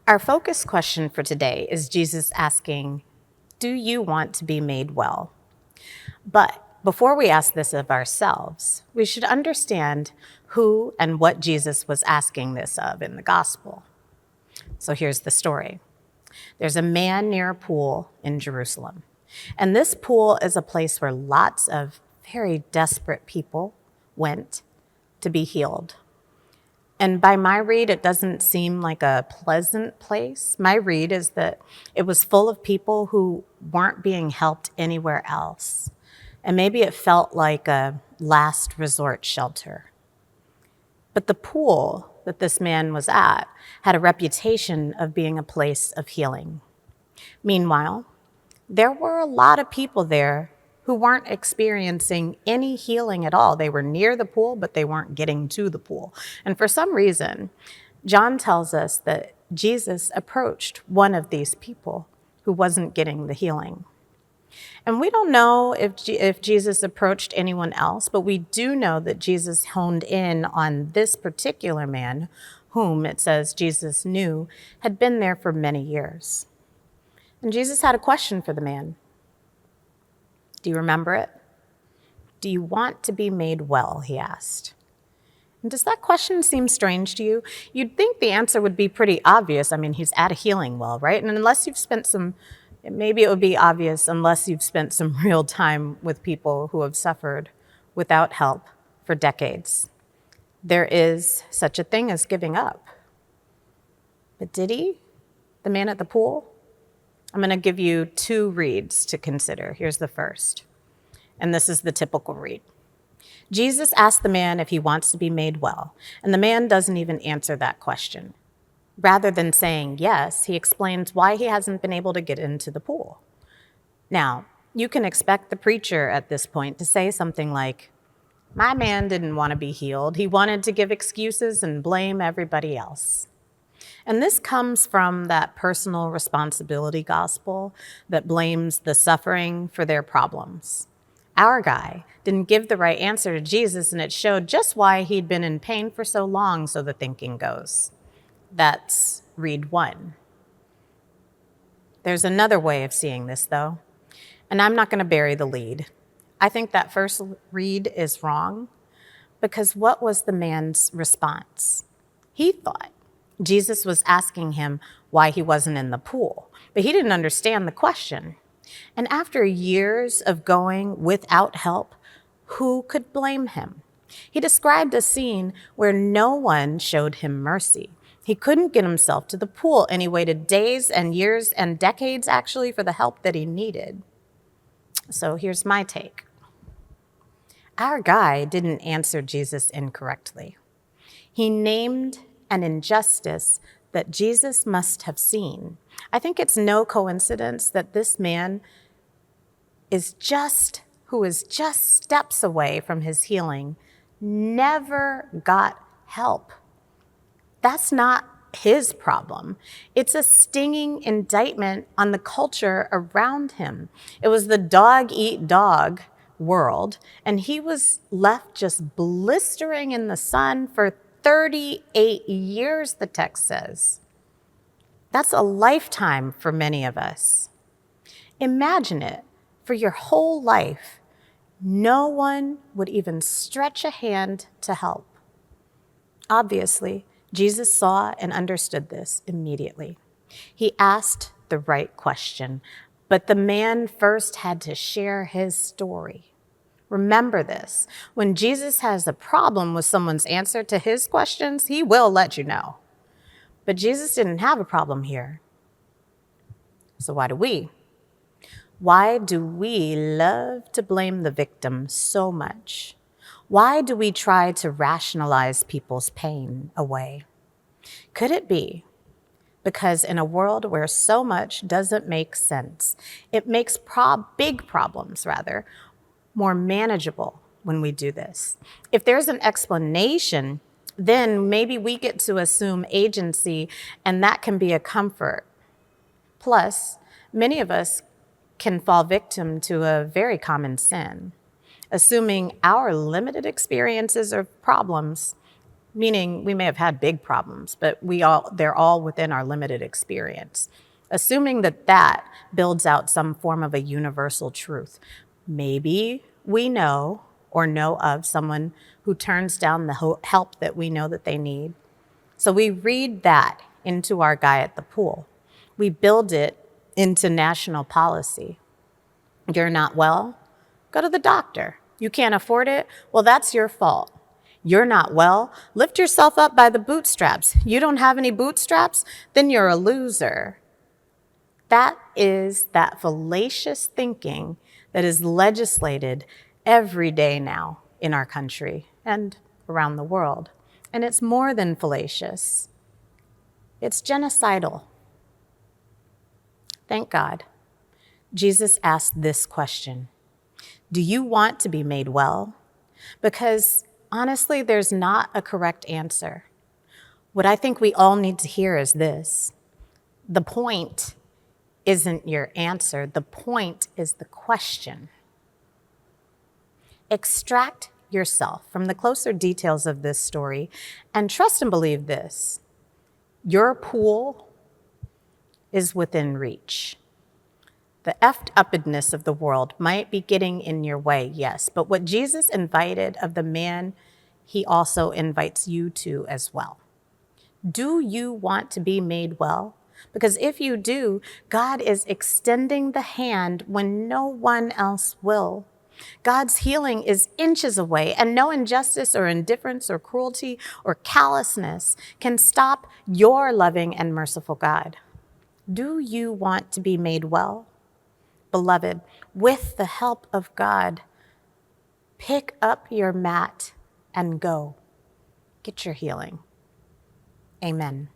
Our focus question for today is Jesus asking, do you want to be made well? But before we ask this of ourselves, we should understand who and what Jesus was asking this of in the gospel. So here's the story. There's a man near a pool in Jerusalem. And this pool is a place where lots of very desperate people went to be healed. And by my read, it doesn't seem like a pleasant place. My read is that it was full of people who weren't being helped anywhere else. And maybe it felt like a last resort shelter. But the pool that this man was at had a reputation of being a place of healing. Meanwhile, there were a lot of people there who weren't experiencing any healing at all. They were near the pool, but they weren't getting to the pool. And for some reason, John tells us that Jesus approached one of these people who wasn't getting the healing. And we don't know if Jesus approached anyone else, but we do know that Jesus honed in on this particular man, whom it says Jesus knew had been there for many years. And Jesus had a question for the man. Do you remember it? Do you want to be made well? He asked. And does that question seem strange to you? You'd think the answer would be pretty obvious. I mean, he's at a healing well, right? And unless you've spent maybe it would be obvious unless you've spent some real time with people who have suffered without help for decades. There is such a thing as giving up. But did he? The man at the pool? I'm going to give you two reads to consider. Here's the first. And this is the typical read. Jesus asked the man if he wants to be made well, and the man doesn't even answer that question. Rather than saying yes, he explains why he hasn't been able to get into the pool. Now, you can expect the preacher at this point to say something like, my man didn't want to be healed. He wanted to give excuses and blame everybody else. And this comes from that personal responsibility gospel that blames the suffering for their problems. Our guy didn't give the right answer to Jesus, and it showed just why he'd been in pain for so long, so the thinking goes. That's read one. There's another way of seeing this, though, and I'm not going to bury the lead. I think that first read is wrong, because what was the man's response? He thought Jesus was asking him why he wasn't in the pool, but he didn't understand the question. And after years of going without help, who could blame him? He described a scene where no one showed him mercy. He couldn't get himself to the pool, and he waited days and years and decades, actually, for the help that he needed. So here's my take. Our guy didn't answer Jesus incorrectly. He named an injustice that Jesus must have seen. I think it's no coincidence that this man who is just steps away from his healing, never got help. That's not his problem. It's a stinging indictment on the culture around him. It was the dog-eat-dog world, and he was left just blistering in the sun for 38 years, the text says. That's a lifetime for many of us. Imagine it. For your whole life, no one would even stretch a hand to help. Obviously, Jesus saw and understood this immediately. He asked the right question, but the man first had to share his story. Remember this. When Jesus has a problem with someone's answer to his questions, he will let you know. But Jesus didn't have a problem here. So why do we? Why do we love to blame the victim so much? Why do we try to rationalize people's pain away? Could it be because in a world where so much doesn't make sense, it makes big problems, more manageable when we do this? If there's an explanation, then maybe we get to assume agency, and that can be a comfort. Plus, many of us can fall victim to a very common sin, assuming our limited experiences or problems meaning we may have had big problems, but they're all within our limited experience. Assuming that builds out some form of a universal truth. Maybe we know or know of someone who turns down the help that we know that they need. So we read that into our guy at the pool. We build it into national policy. You're not well? Go to the doctor. You can't afford it? Well, that's your fault. You're not well? Lift yourself up by the bootstraps. You don't have any bootstraps? Then you're a loser. That is that fallacious thinking that is legislated every day now in our country and around the world. And it's more than fallacious. It's genocidal. Thank God. Jesus asked this question: do you want to be made well? Because honestly, there's not a correct answer. What I think we all need to hear is this: the point isn't your answer. The point is the question. Extract yourself from the closer details of this story and trust and believe this: your pool is within reach. The effed upness of the world might be getting in your way, yes, but what Jesus invited of the man, he also invites you to as well. Do you want to be made well? Because if you do, God is extending the hand when no one else will. God's healing is inches away, and no injustice or indifference or cruelty or callousness can stop your loving and merciful God. Do you want to be made well? Beloved, with the help of God, pick up your mat and go. Get your healing. Amen.